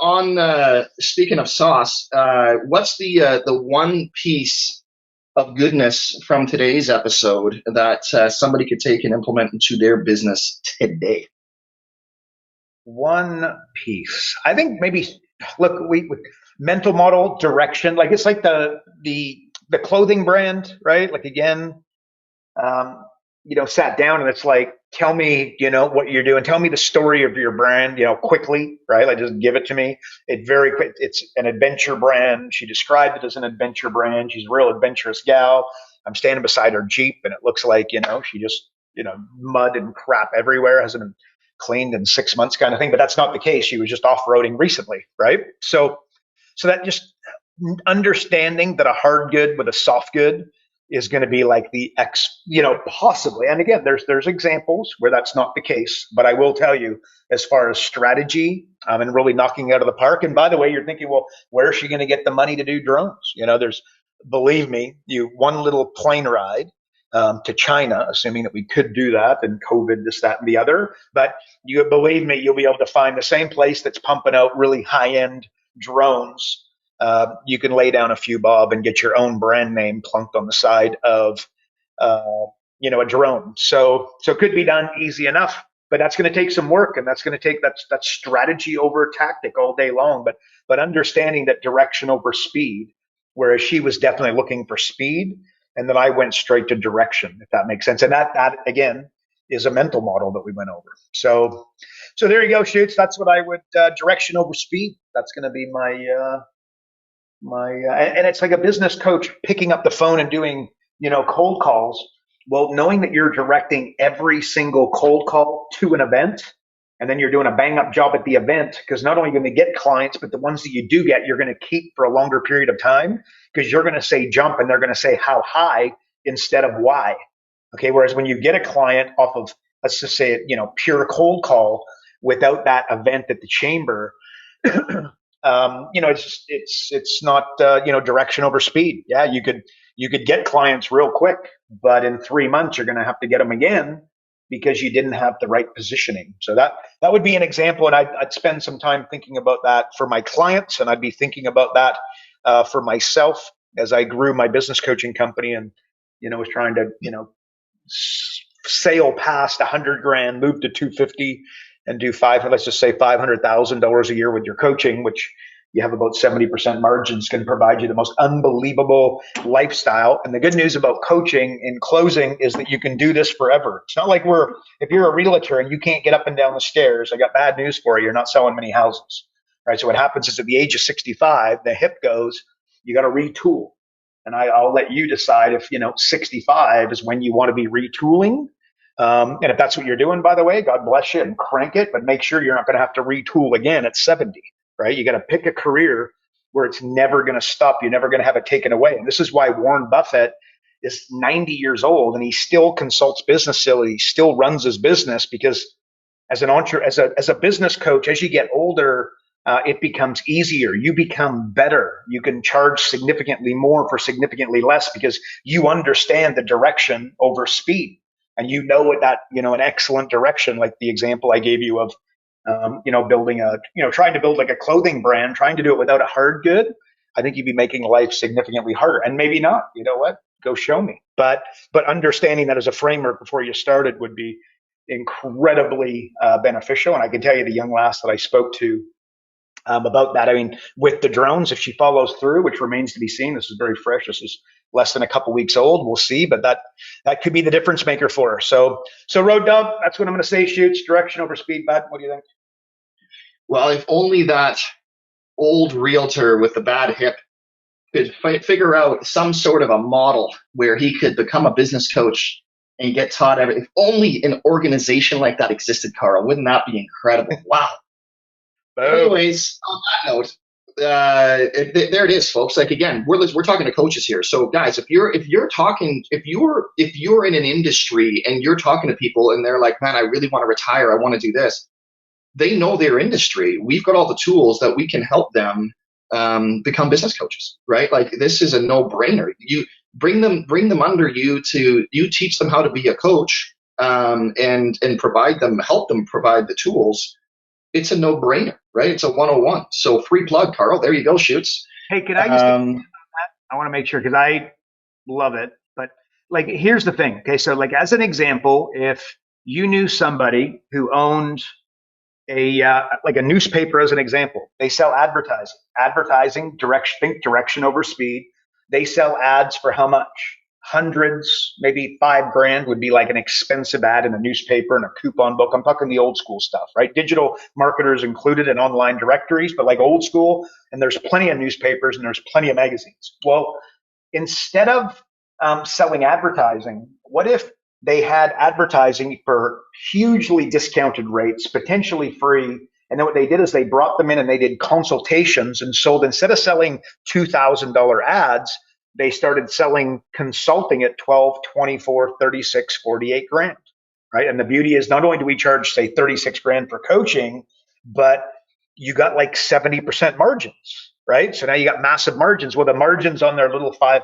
speaking of sauce, what's the one piece of goodness from today's episode that somebody could take and implement into their business today? One piece. I think maybe look, we mental model direction. Like it's like the clothing brand, right? Like again, sat down and it's like, tell me, what you're doing. Tell me the story of your brand, quickly, right? Like just give it to me. It very quick. It's an adventure brand. She described it as an adventure brand. She's a real adventurous gal. I'm standing beside her Jeep and it looks like, she just, mud and crap everywhere. Hasn't been cleaned in 6 months kind of thing, but that's not the case. She was just off-roading recently, right? So that just understanding that a hard good with a soft good is going to be like possibly. And again, there's examples where that's not the case, but I will tell you as far as strategy and really knocking it out of the park. And by the way, you're thinking, well, where is she going to get the money to do drones? Believe me, one little plane ride to China, assuming that we could do that and COVID, this, that, and the other. But you believe me, you'll be able to find the same place that's pumping out really high-end drones. You can lay down a few bob and get your own brand name plunked on the side of, a drone. So it could be done easy enough, but that's going to take some work, and that's going to take that strategy over tactic all day long. But understanding that direction over speed, whereas she was definitely looking for speed, and then I went straight to direction, if that makes sense. And that again is a mental model that we went over. So there you go, Shoots. That's what I would direction over speed. That's going to be my and it's like a business coach picking up the phone and doing, cold calls. Well, knowing that you're directing every single cold call to an event, and then you're doing a bang up job at the event, because not only are you going to get clients, but the ones that you do get, you're going to keep for a longer period of time, because you're going to say jump and they're going to say how high instead of why. Okay. Whereas when you get a client off of, let's just say, pure cold call without that event at the chamber, it's not, direction over speed. Yeah. You could get clients real quick, but in 3 months, you're going to have to get them again because you didn't have the right positioning. So that would be an example. And I'd spend some time thinking about that for my clients. And I'd be thinking about that for myself as I grew my business coaching company and, was trying to, sail past 100 grand, move to 250 and do let's just say $500,000 a year with your coaching, which you have about 70% margins, can provide you the most unbelievable lifestyle. And the good news about coaching in closing is that you can do this forever. It's not like if you're a realtor and you can't get up and down the stairs, I got bad news for you. You're not selling many houses, right? So what happens is at the age of 65, the hip goes, you got to retool. And I'll let you decide if, 65 is when you want to be retooling. And if that's what you're doing, by the way, God bless you and crank it, but make sure you're not going to have to retool again at 70, right? You got to pick a career where it's never going to stop. You're never going to have it taken away. And this is why Warren Buffett is 90 years old and he still consults business still. He still runs his business because as a business coach, as you get older, it becomes easier. You become better. You can charge significantly more for significantly less because you understand the direction over speed. And what that, an excellent direction, like the example I gave you of, trying to build like a clothing brand, trying to do it without a hard good. I think you'd be making life significantly harder. And maybe not. You know what? Go show me. But understanding that as a framework before you started would be incredibly beneficial. And I can tell you the young lass that I spoke to about that. I mean, with the drones, if she follows through, which remains to be seen, this is very fresh. This is less than a couple weeks old. We'll see, but that could be the difference maker for her. So Road Dog, that's what I'm going to say. Shoots direction over speed. Bud, what do you think? Well, if only that old realtor with the bad hip could figure out some sort of a model where he could become a business coach and get taught everything. If only an organization like that existed, Carl, wouldn't that be incredible? Wow. Anyways, on that note, there it is, folks. Like again, we're talking to coaches here. So guys, if you're in an industry and you're talking to people and they're like, man, I really want to retire, I want to do this. They know their industry. We've got all the tools that we can help them become business coaches, right? Like this is a no-brainer. You bring them under you teach them how to be a coach and help them provide the tools. It's a no-brainer, right? It's a 101. So free plug, Carl. There you go, Shoots. Hey, can I just I want to make sure because I love it. But like, here's the thing. Okay, so like as an example, if you knew somebody who owned like a newspaper as an example, they sell advertising, direction over speed. They sell ads for how much? Hundreds, maybe $5,000 would be like an expensive ad in a newspaper and a coupon book. I'm talking the old school stuff, right? Digital marketers included in online directories, but like old school. And there's plenty of newspapers and there's plenty of magazines. Well, instead of selling advertising, what if they had advertising for hugely discounted rates, potentially free? And then what they did is they brought them in and they did consultations and sold, instead of selling $2,000 ads, they started selling consulting at 12, 24, 36, 48 grand, right? And the beauty is not only do we charge, say, 36 grand for coaching, but you got like 70% margins, right? So now you got massive margins. Well, the margins on their little $500,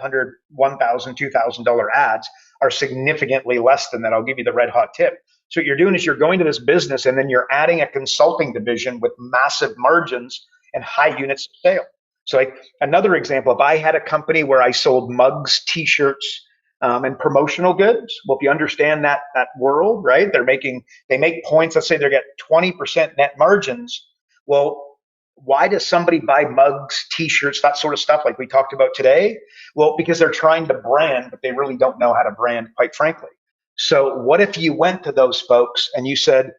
$1,000, $2,000 ads are significantly less than that. I'll give you the red hot tip. So what you're doing is you're going to this business and then you're adding a consulting division with massive margins and high units of sale. So like another example, if I had a company where I sold mugs, t-shirts, and promotional goods, well, if you understand that world, right, they make points. Let's say they get 20% net margins. Well, why does somebody buy mugs, t-shirts, that sort of stuff like we talked about today? Well, because they're trying to brand, but they really don't know how to brand, quite frankly. So what if you went to those folks and you said,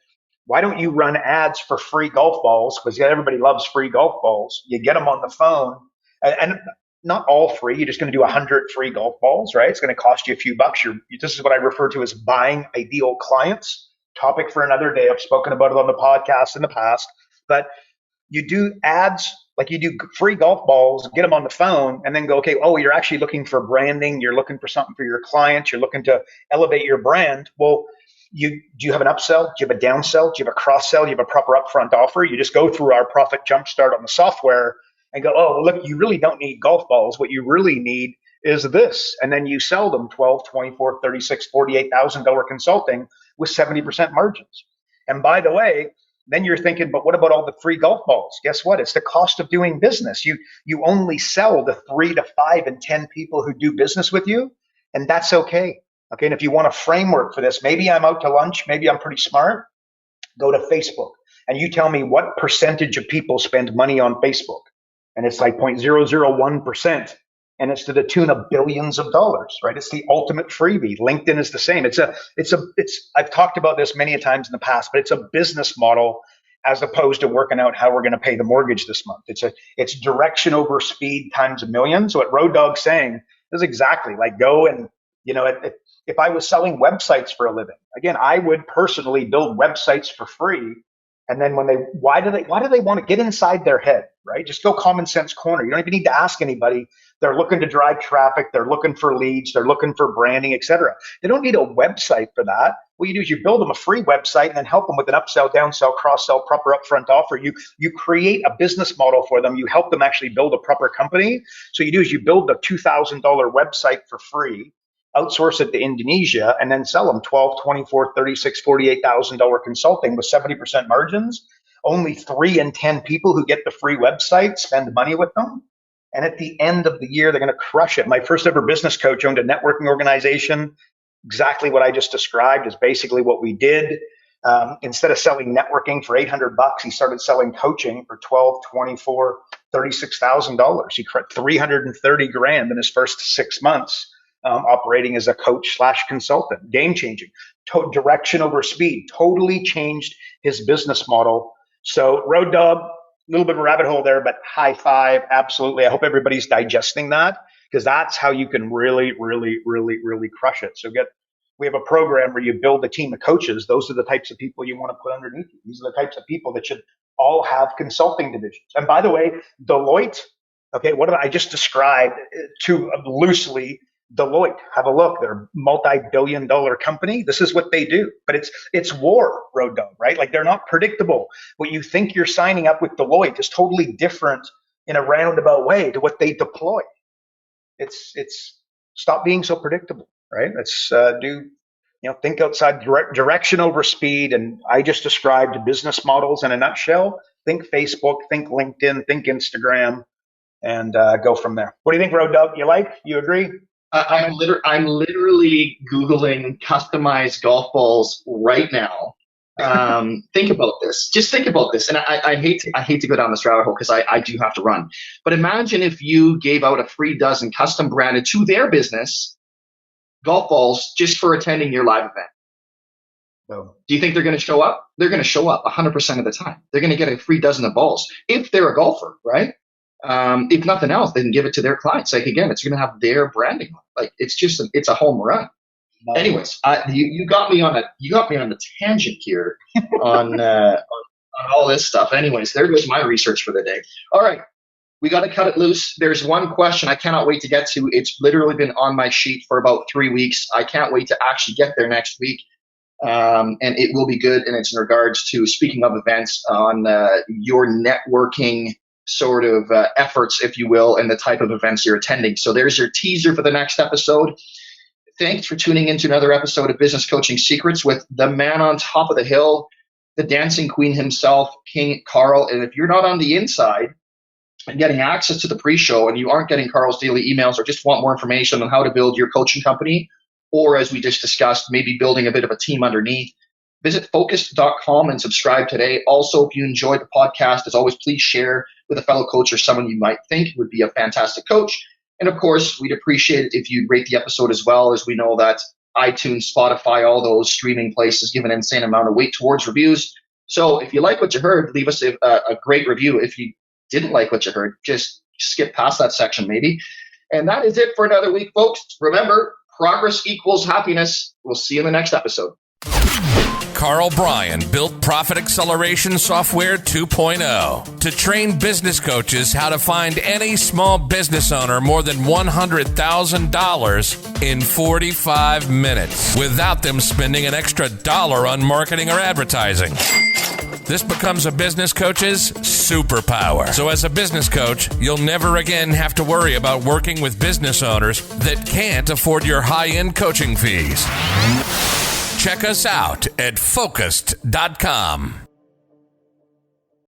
why don't you run ads for free golf balls? Because everybody loves free golf balls. You get them on the phone. And not all free. You're just going to do 100 free golf balls, right? It's going to cost you a few bucks. This is what I refer to as buying ideal clients. Topic for another day. I've spoken about it on the podcast in the past, but you do ads, like you do free golf balls, get them on the phone, and then go, okay, oh, you're actually looking for branding. You're looking for something for your clients. You're looking to elevate your brand. Well, do you have an upsell? Do you have a downsell? Do you have a cross sell? Do you have a proper upfront offer? You just go through our Profit Jumpstart on the software and go, oh, look, you really don't need golf balls. What you really need is this. And then you sell them $12, $24, $36, $48,000 consulting with 70% margins. And by the way, then you're thinking, but what about all the free golf balls? Guess what? It's the cost of doing business. You only sell to 3 to 5 and 10 people who do business with you, and that's okay. Okay, and if you want a framework for this, maybe I'm out to lunch, maybe I'm pretty smart, go to Facebook, and you tell me what percentage of people spend money on Facebook. And it's like 0.001%. And it's to the tune of billions of dollars, right? It's the ultimate freebie. LinkedIn is the same. I've talked about this many a times in the past, but it's a business model as opposed to working out how we're going to pay the mortgage this month. It's direction over speed times a million. So what Road Dogg's saying is exactly like go and, if I was selling websites for a living, again, I would personally build websites for free. And then why do they want to get inside their head, right? Just go common sense corner. You don't even need to ask anybody. They're looking to drive traffic. They're looking for leads. They're looking for branding, et cetera. They don't need a website for that. What you do is you build them a free website and then help them with an upsell, downsell, cross-sell, proper upfront offer. You create a business model for them. You help them actually build a proper company. So you do is you build a $2,000 website for free, outsource it to Indonesia, and then sell them $12, $24, $36, $48,000 consulting with 70% margins. Only 3 in 10 people who get the free website spend money with them. And at the end of the year, they're going to crush it. My first ever business coach owned a networking organization. Exactly what I just described is basically what we did. Instead of selling networking for $800, he started selling coaching for $12, $24, $36,000. He created $330,000 in his first 6 months. Operating as a coach / consultant, game changing, direction over speed, totally changed his business model. So Road Dog, a little bit of a rabbit hole there, but high five. Absolutely. I hope everybody's digesting that because that's how you can really, really, really, really crush it. So we have a program where you build a team of coaches. Those are the types of people you want to put underneath you. These are the types of people that should all have consulting divisions. And by the way, Deloitte, okay, what I just described too loosely, Deloitte, have a look. They're a multi-billion-dollar company. This is what they do. But it's war, Road Dog, right? Like they're not predictable. What you think you're signing up with Deloitte is totally different in a roundabout way to what they deploy. It's stop being so predictable, right? Let's think outside direction over speed. And I just described business models in a nutshell. Think Facebook, think LinkedIn, think Instagram, and go from there. What do you think, Road Dog? You agree? I'm literally Googling customized golf balls right now. Think about this. Just think about this. And I hate to go down this rabbit hole because I do have to run. But imagine if you gave out a free dozen custom branded to their business golf balls just for attending your live event. Oh. Do you think they're going to show up? They're going to show up 100% of the time. They're going to get a free dozen of balls if they're a golfer, right? If nothing else, they can give it to their clients. Like again, it's going to have their branding. Like it's a home run. Nice. Anyways, you got me on a tangent here on all this stuff. Anyways, there goes my research for the day. All right, we got to cut it loose. There's one question I cannot wait to get to. It's literally been on my sheet for about 3 weeks. I can't wait to actually get there next week. And it will be good. And it's in regards to speaking of events on your networking sort of efforts, if you will, and the type of events you're attending. So there's your teaser for the next episode. Thanks for tuning into another episode of Business Coaching Secrets with the man on top of the hill, the dancing queen himself, King Karl. And if you're not on the inside and getting access to the pre-show and you aren't getting Karl's daily emails or just want more information on how to build your coaching company, or as we just discussed, maybe building a bit of a team underneath, visit focused.com and subscribe today. Also, if you enjoyed the podcast, as always, please share with a fellow coach or someone you might think would be a fantastic coach. And of course, we'd appreciate it if you'd rate the episode as well, as we know that iTunes, Spotify, all those streaming places give an insane amount of weight towards reviews. So if you like what you heard, leave us a great review. If you didn't like what you heard, just skip past that section maybe. And that is it for another week, folks. Remember, progress equals happiness. We'll see you in the next episode. Karl Bryan built Profit Acceleration Software 2.0 to train business coaches how to find any small business owner more than $100,000 in 45 minutes without them spending an extra dollar on marketing or advertising. This becomes a business coach's superpower. So as a business coach, you'll never again have to worry about working with business owners that can't afford your high-end coaching fees. Check us out at Focused.com.